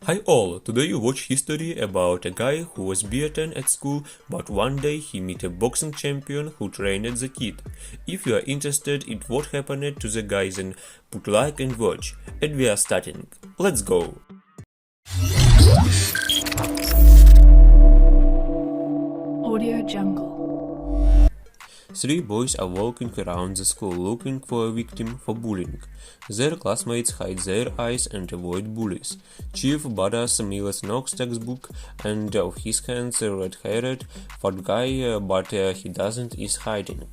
Hi all, today you watch history about a guy who was beaten at school, but one day he met a boxing champion who trained the kid. If you are interested in what happened to the guy, then put like and watch. And we are starting. Let's go! Audio Jungle. Three boys are walking around the school looking for a victim for bullying. Their classmates hide their eyes and avoid bullies. Chief badass Miles Knox textbook and of his hands a red-haired fat guy, but he doesn't is hiding.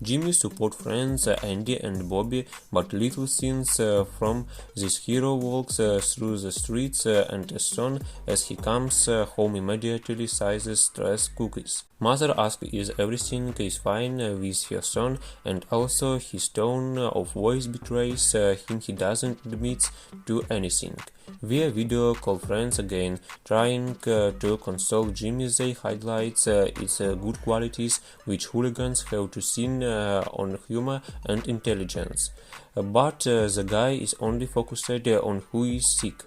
Jimmy support friends Andy and Bobby, but little scenes from this hero walks through the streets and as soon as he comes home immediately sizes stress cookies. Mother asks if everything is fine with her son, and also his tone of voice betrays him he doesn't admit to anything. Via video call friends again, trying to console Jimmy. They highlights its good qualities which hooligans have to see on humor and intelligence. But the guy is only focused on who is sick.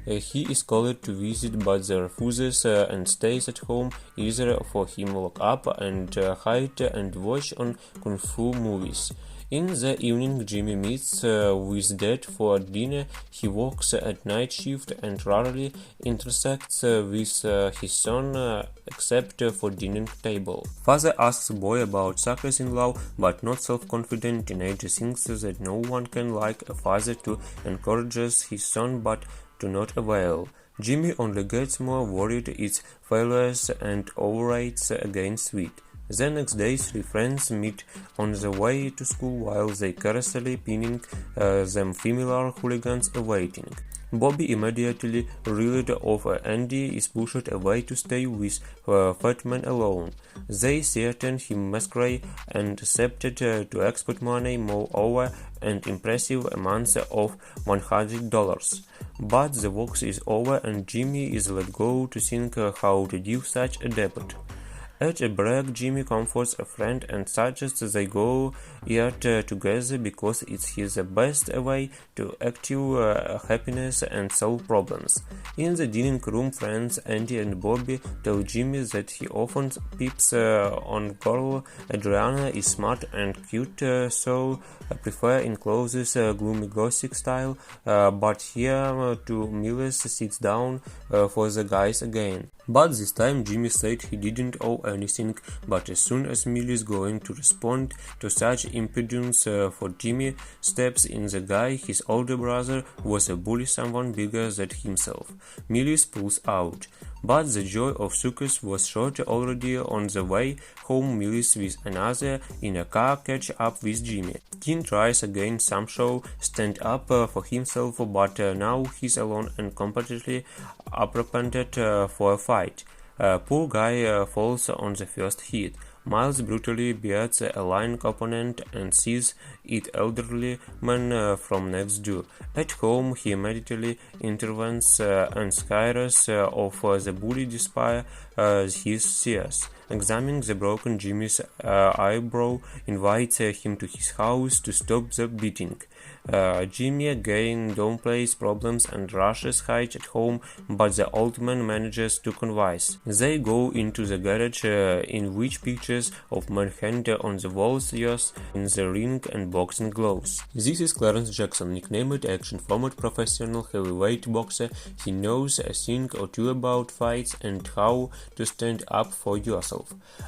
He is called to visit but the refuses and stays at home either for him lock up and hide and watch on kung fu movies. In the evening, Jimmy meets with Dad for dinner. He works at night shift and rarely intersects with his son except for dinner table. Father asks boy about suckers-in-law, but not self-confident teenager thinks that no one can like a father to encourages his son but to not avail. Jimmy only gets more worried its failures and overrates again sweet. The next day, three friends meet on the way to school while they carelessly pinning them familiar hooligans awaiting. Bobby immediately reeled off Andy is pushed away to stay with fat man alone. They threaten him masquerade and accepted to export money moreover an impressive amount of $100. But the work is over and Jimmy is let go to think how to do such a debut. At a break, Jimmy comforts a friend and suggests they go eat together because it's his best way to achieve happiness and solve problems. In the dining room, friends Andy and Bobby tell Jimmy that he often peeps on girl Adriana is smart and cute, so prefer in clothes gloomy gothic style, but here two Miles sits down for the guys again. But this time Jimmy said he didn't owe anything, but as soon as Millie is going to respond to such impudence for Jimmy steps in the guy, his older brother was a bully someone bigger than himself. Millie pulls out. But the joy of Sucus was short already on the way home. Millis with another in a car catch up with Jimmy. King tries again somehow stand up for himself, but now he's alone and completely apprehended for a fight. Poor guy falls on the first hit. Miles brutally beats a line opponent and sees it elderly man from next door. At home, he immediately intervenes and scares of the bully despite his fears. Examining the broken Jimmy's eyebrow, invites him to his house to stop the beating. Jimmy again downplays problems and rushes hide at home, but the old man manages to convince. They go into the garage in which pictures of manhunt on the walls used in the ring and boxing gloves. This is Clarence Jackson, nicknamed Action, former professional heavyweight boxer. He knows a thing or two about fights and how to stand up for yourself.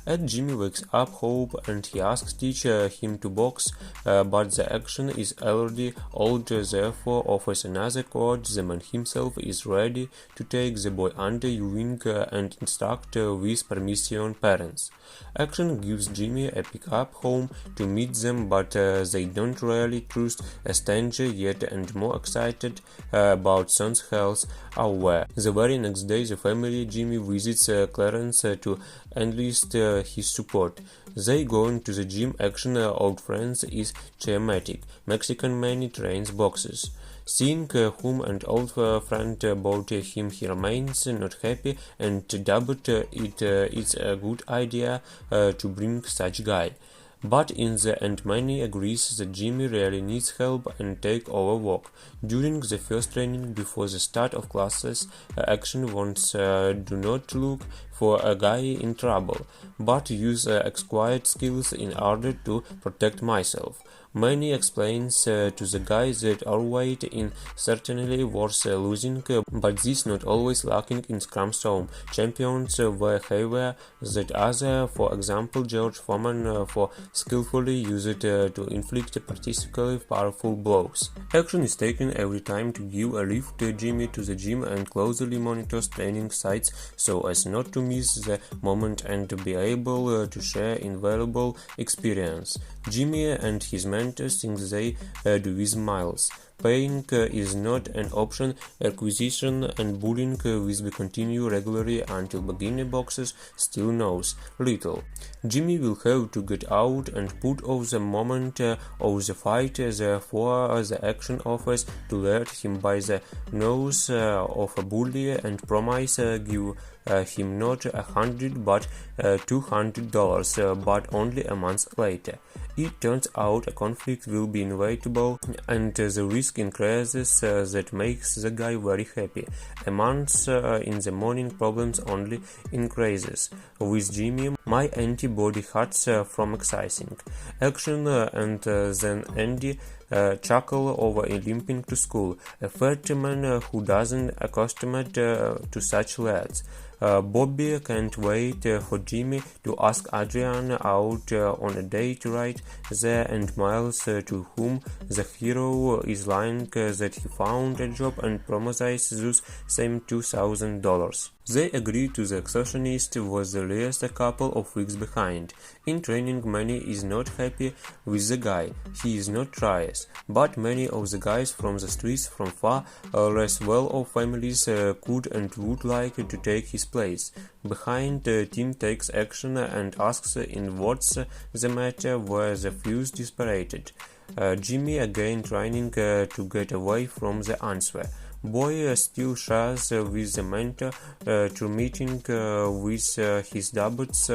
As Jimmy wakes up Hope and he asks teacher him to box, but the action is already old, therefore offers another court. The man himself is ready to take the boy under wing and instruct with permission parents. Action gives Jimmy a pick-up home to meet them, but they don't really trust a stranger yet and more excited about son's health aware. The very next day the family Jimmy visits Clarence to enlist his support. They go into the gym. Action old friends is charismatic. Mexican Manny trains boxers. Seeing whom an old friend bought him, he remains not happy and doubt it's a good idea to bring such guy. But in the end Manny agrees that Jimmy really needs help and take over work. During the first training before the start of classes, Action wants do not look for a guy in trouble, but use acquired skills in order to protect myself. Manny explains to the guy that overweight is certainly worth losing, but this not always lacking in Scrum Storm. Champions were heavier than others, for example George Foreman, for skillfully used to inflict particularly powerful blows. Action is taken every time to give a lift to Jimmy to the gym and closely monitors training sites so as not to miss the moment and to be able to share invaluable experience. Jimmy and his mentors think they do with Miles. Paying is not an option, acquisition and bullying will continue regularly until beginner boxers still knows little. Jimmy will have to get out and put off the moment of the fight, therefore the Action offers to lead him by the nose of a bully and promise give him not $100 but $200, but only a month later. It turns out a conflict will be inevitable and the risk increases that makes the guy very happy. A month in the morning problems only increases. With Jimmy, my antibody hurts from exercising. Action and then Andy chuckle over limping to school, a fat man who doesn't accustomed to such lads. Bobby can't wait for Jimmy to ask Adrian out on a date right there, and Miles, to whom the hero is lying that he found a job and promises those same $2,000. They agree to the extortionist was the least a couple of weeks behind. In training, Manny is not happy with the guy. He is not tries, but many of the guys from the streets from far less well-off families could and would like to take his place. Behind, Tim takes action and asks in what's the matter, where the fuse disparated. Jimmy again trying to get away from the answer. Boy still shares with the mentor to meeting with his doubts.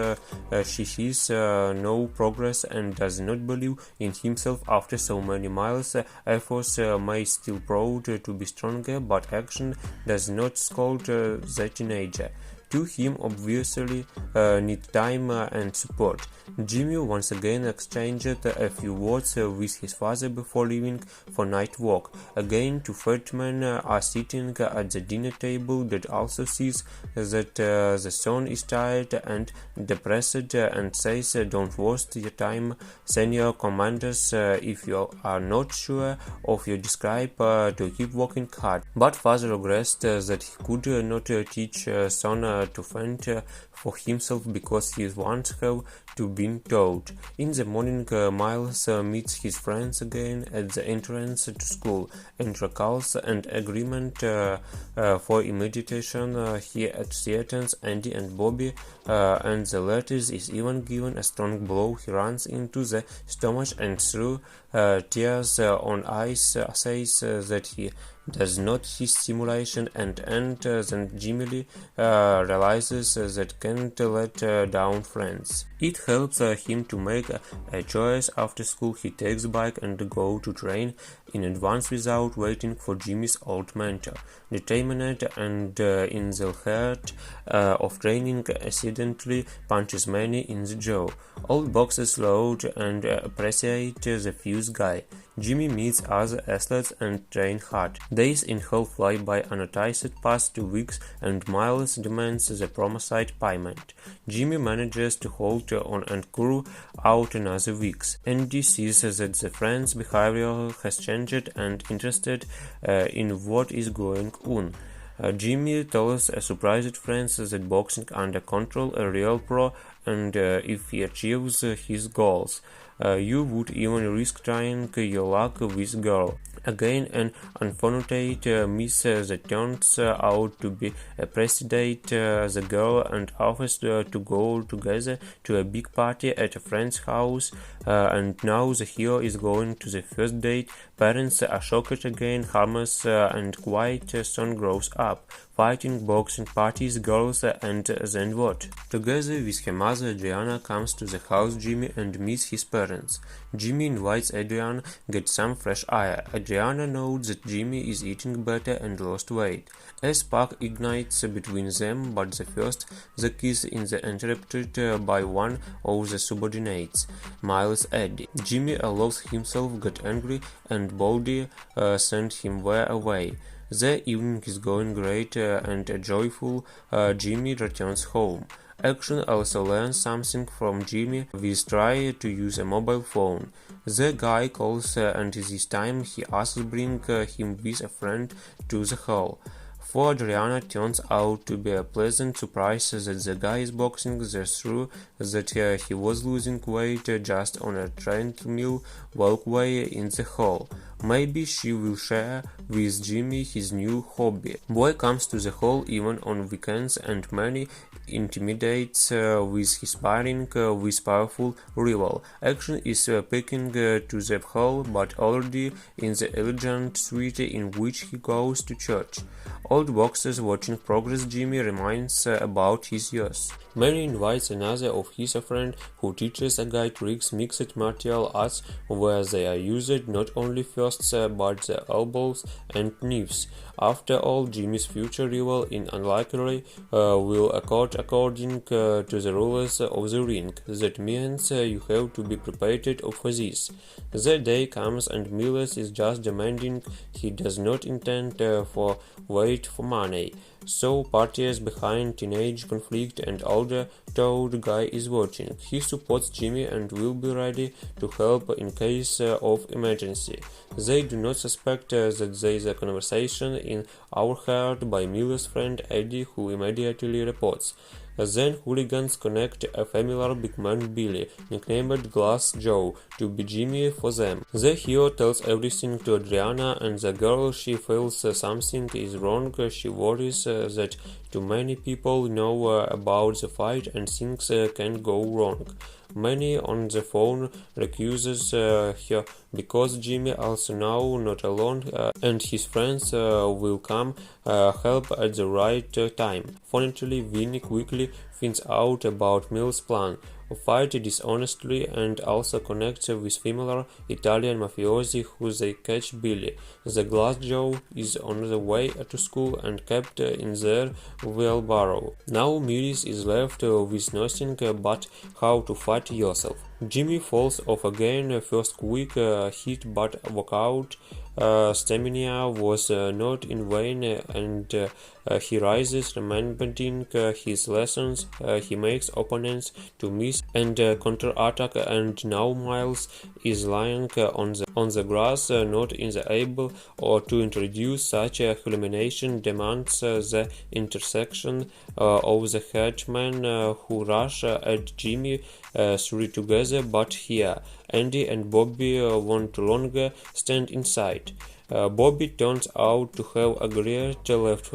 She sees no progress and does not believe in himself after so many miles. Efforts may still prove to be stronger, but Action does not scold the teenager. To him obviously need time and support. Jimmy once again exchanged a few words with his father before leaving for night walk. Again, two fat men are sitting at the dinner table that also sees that the son is tired and depressed and says, "Don't waste your time, senior commanders, if you are not sure of your describe to keep working hard." But father regrets that he could not teach son to fend for himself because he once have to been taught. In the morning, Miles meets his friends again at the entrance to school and recalls an agreement for meditation. He threatens Andy and Bobby, and the latter is even given a strong blow. He runs into the stomach and through tears on ice says that he does not his simulation and then Jimmy Lee realizes that can't let down friends. It helps him to make a choice. After school he takes the bike and go to train in advance without waiting for Jimmy's old mentor. Determined and in the heart of training, accidentally punches Manny in the jaw. All boxers load and appreciate the fuse guy. Jimmy meets other athletes and train hard. Days in hell fly by unnoticed past 2 weeks and Miles demands the promised payment. Jimmy manages to hold on and curl out another weeks. Andy sees that the friend's behavior has changed and interested in what is going on. Jimmy tells a surprised friend that boxing under control a real pro and if he achieves his goals, you would even risk trying your luck with girl. Again, an unfortunate miss that turns out to be a precedent. The girl and offers to go together to a big party at a friend's house, and now the hero is going to the first date. Parents are shocked again. Harmless and quiet son grows up, fighting, boxing, parties, girls, and then what? Together with her mother, Adriana comes to the house Jimmy and meets his parents. Jimmy invites Adriana get some fresh air. Adriana notes that Jimmy is eating better and lost weight. A spark ignites between them, but the kiss is interrupted by one of the subordinates, Miles Eddie. Jimmy allows himself get angry and boldly send him away. The evening is going great and joyful. Jimmy returns home. Action also learns something from Jimmy with try to use a mobile phone. The guy calls and this time he asks bring him with a friend to the hall. For Adriana turns out to be a pleasant surprise that the guy is boxing the through that he was losing weight just on a treadmill walkway in the hall. Maybe she will share with Jimmy his new hobby. Boy comes to the hall even on weekends and Manny intimidates with his sparring with powerful rival. Action is picking to the hall but already in the elegant suite in which he goes to church. Old boxers watching progress. Jimmy reminds about his youth. Manny invites another of his friend who teaches a guy tricks mixed martial arts where they are used not only fists but the elbows and knees. After all, Jimmy's future rival in unlikely will accord according to the rules of the ring. That means you have to be prepared for this. The day comes and Miles is just demanding. He does not intend for wait for money. So parties behind teenage conflict and older toad guy is watching. He supports Jimmy and will be ready to help in case of emergency. They do not suspect that there is a conversation in overheard by Miller's friend Eddie, who immediately reports. Then hooligans connect a familiar big man Billy, nicknamed Glass Joe, to be Jimmy for them. The hero tells everything to Adriana and the girl she feels something is wrong. She worries that too many people know about the fight and things can go wrong. Manny on the phone recuses her because Jimmy also now not alone and his friends will come help at the right time. Fortunately, Vinny quickly finds out about Mill's plan, fight dishonestly and also connects with familiar Italian mafiosi who they catch Billy. The Glass Joe is on the way to school and kept in their wheelbarrow. Now Mills is left with nothing but how to fight yourself. Jimmy falls off again, first quick hit but workout stamina was not in vain and he rises, remembering his lessons. He makes opponents to miss and counter-attack, and now Miles is lying on the grass, not in the able or to introduce such a culmination demands the intersection of the henchmen who rush at Jimmy three together, but here Andy and Bobby want to longer stand inside. Bobby turns out to have a great left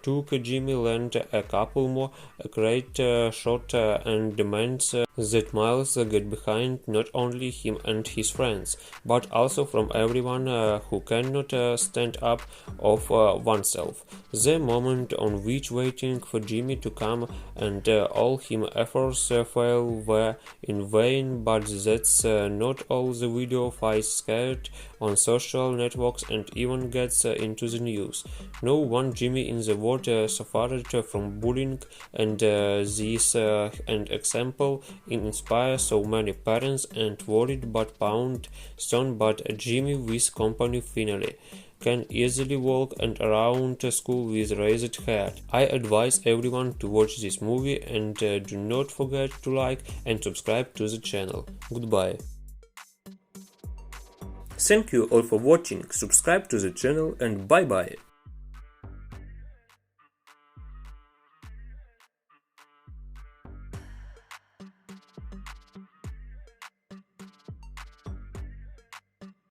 took Jimmy land a couple more great shot and demands that Miles get behind not only him and his friends, but also from everyone who cannot stand up of oneself. The moment on which waiting for Jimmy to come and all his efforts fail were in vain, but that's not all. The video finds scared on social networks and even gets into the news. No one Jimmy in the world suffered from bullying, and this an example inspires so many parents and worried but pound son, but Jimmy with company finally can easily walk and around school with raised hair. I advise everyone to watch this movie and do not forget to like and subscribe to the channel. Goodbye. Thank you all for watching, subscribe to the channel and bye bye.